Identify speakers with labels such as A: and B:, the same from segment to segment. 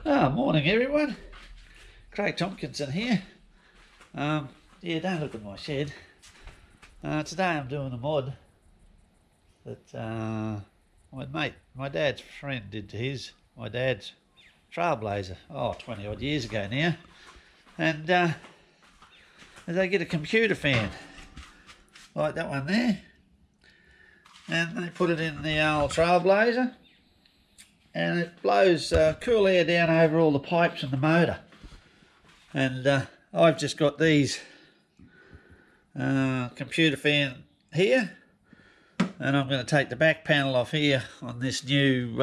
A: Morning everyone. Craig Tompkinson here. Yeah, don't look at my shed. Today I'm doing a mod that my dad's friend did to my dad's Trailblazer, 20 odd years ago now. And they get a computer fan, like that one there. And they put it in the old Trailblazer. And it blows cool air down over all the pipes and the motor. And I've just got these computer fan here, and I'm going to take the back panel off here on this new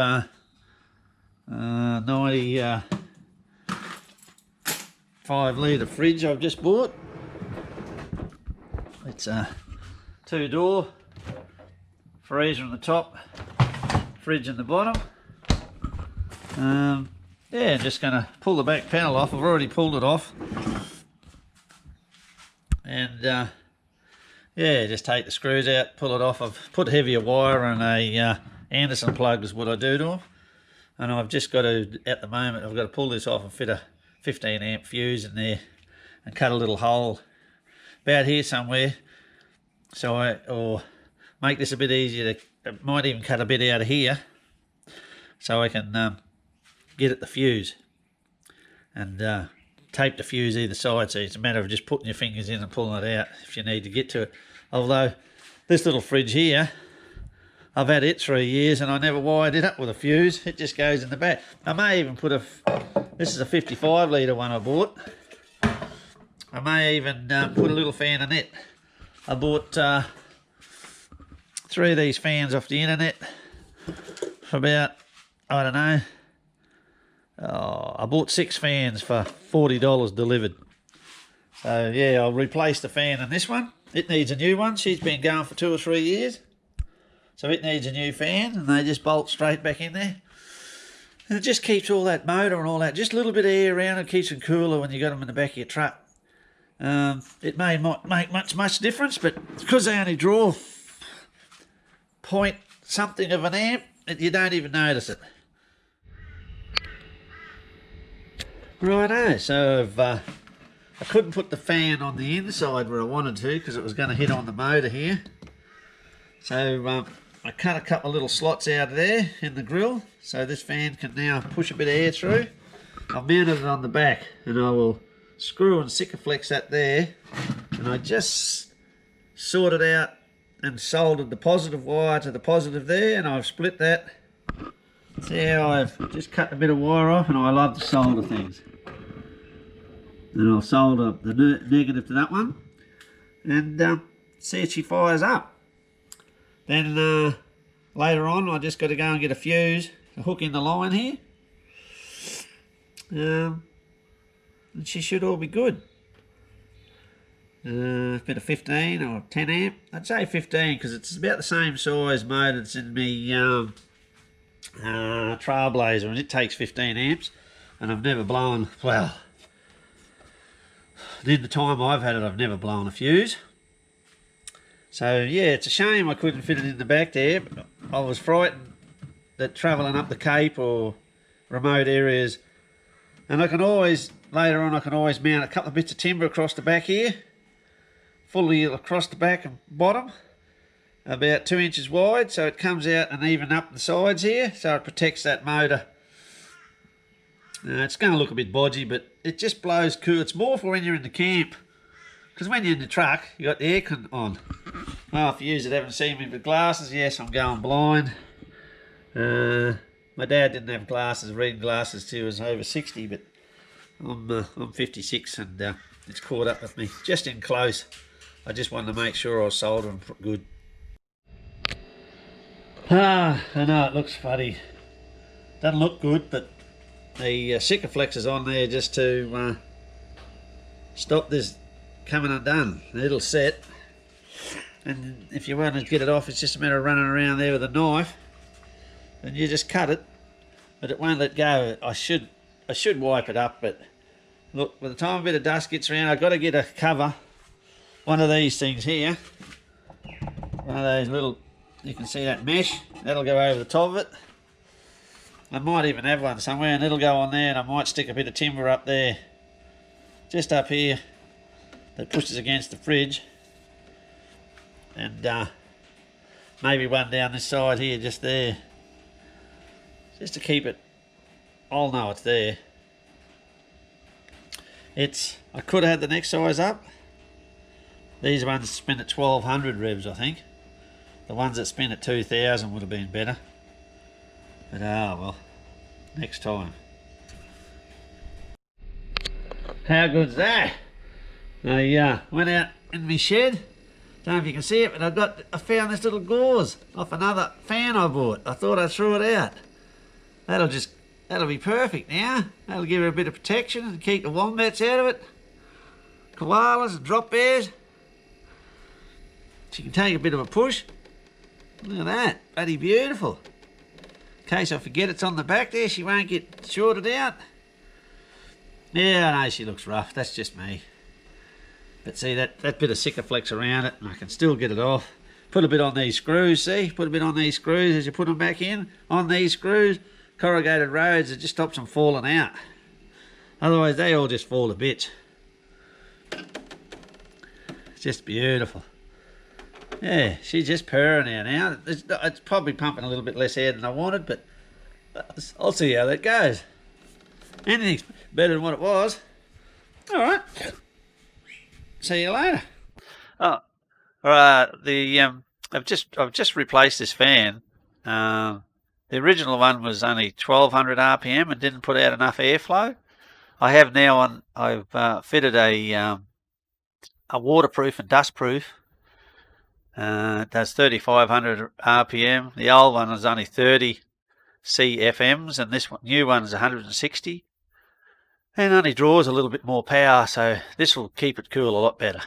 A: 95 litre fridge I've just bought. It's a 2-door, freezer on the top, fridge in the bottom. Yeah, just going to pull the back panel off. I've already pulled it off. And yeah, just take the screws out, pull it off. I've put heavier wire and a Anderson plug is what I do to them. And I've just got to, at the moment, I've got to pull this off and fit a 15 amp fuse in there and cut a little hole about here somewhere. Or make this a bit easier to, it might even cut a bit out of here so I can get at the fuse and tape the fuse either side, so it's a matter of just putting your fingers in and pulling it out if you need to get to it. Although this little fridge here, I've had it 3 years and I never wired it up with a fuse. It just goes in the back. I may even put this is a 55 litre one I bought. I may even put a little fan in it. I bought 3 of these fans off the internet for about, I don't know, I bought 6 fans for $40 delivered. So yeah, I'll replace the fan in this one. It needs a new one. She's been going for 2 or 3 years. So it needs a new fan, and they just bolt straight back in there. And it just keeps all that motor and all that, just a little bit of air around. It keeps them cooler when you got them in the back of your truck. It may not make much difference, but because they only draw point something of an amp, you don't even notice it. Righto, so I couldn't put the fan on the inside where I wanted to because it was going to hit on the motor here. So I cut a couple of little slots out of there in the grill, so this fan can now push a bit of air through. I've mounted it on the back, and I will screw and Sikaflex that there, and I just sorted out and soldered the positive wire to the positive there, and I've split that. See how I've just cut a bit of wire off, and I love to solder things. Then I'll solder the negative to that one, and see if she fires up. Then later on, I just got to go and get a fuse to hook in the line here, and she should all be good. Bit of 15 or 10 amp. I'd say 15 because it's about the same size motor that's in the Trailblazer, and it takes 15 amps, and I've never blown, well, in the time I've had it, I've never blown a fuse. So yeah, it's a shame I couldn't fit it in the back there. I was frightened that travelling up the Cape or remote areas, and I can always, later on, I can always mount a couple of bits of timber across the back here, fully across the back and bottom, about 2 inches wide, so it comes out and even up the sides here, so it protects that motor. It's going to look a bit bodgy, but it just blows cool. It's more for when you're in the camp, because when you're in the truck, you got the aircon on. Well, for you that haven't seen me with glasses, yes, I'm going blind. My dad didn't have glasses, reading glasses till he was over 60, but I'm 56, and it's caught up with me just in close. I just wanted to make sure I was soldering good. I know it looks funny. Doesn't look good, but the Sikaflex is on there just to stop this coming undone. It'll set, and if you want to get it off, it's just a matter of running around there with a knife, and you just cut it, but it won't let go. I should wipe it up, but look, by the time a bit of dust gets around, I've got to get a cover, one of these things here, one of those little, you can see that mesh, that'll go over the top of it, I might even have one somewhere, and it'll go on there, and I might stick a bit of timber up there, just up here, that pushes against the fridge, and maybe one down this side here, just there, just to keep it. I'll know it's there. I could have had the next size up. These ones spin at 1200 revs, I think. The ones that spin at 2000 would have been better. But well, next time. How good's that? I went out in my shed. Don't know if you can see it, but I found this little gauze off another fan I bought. I thought I'd throw it out. That'll be perfect now. That'll give her a bit of protection and keep the wombats out of it. Koalas and drop bears. She can take a bit of a push. Look at that, bloody beautiful. In case I forget it's on the back there, she won't get shorted out. Yeah, I know she looks rough, that's just me. But see, that bit of Sikaflex around it, and I can still get it off. Put a bit on these screws, see? Put a bit on these screws as you put them back in. On these screws, corrugated roads, it just stops them falling out. Otherwise, they all just fall to bits. It's just beautiful. Yeah, she's just purring now. It's probably pumping a little bit less air than I wanted, but I'll see how that goes. Anything's better than what it was. All right. See you later. Oh, all right. I've just replaced this fan. The original one was only 1200 RPM and didn't put out enough airflow. I have now I've fitted a waterproof and dustproof. It does 3500 RPM. The old one was only 30 CFMs, and this new one is 160. And only draws a little bit more power, so this will keep it cool a lot better.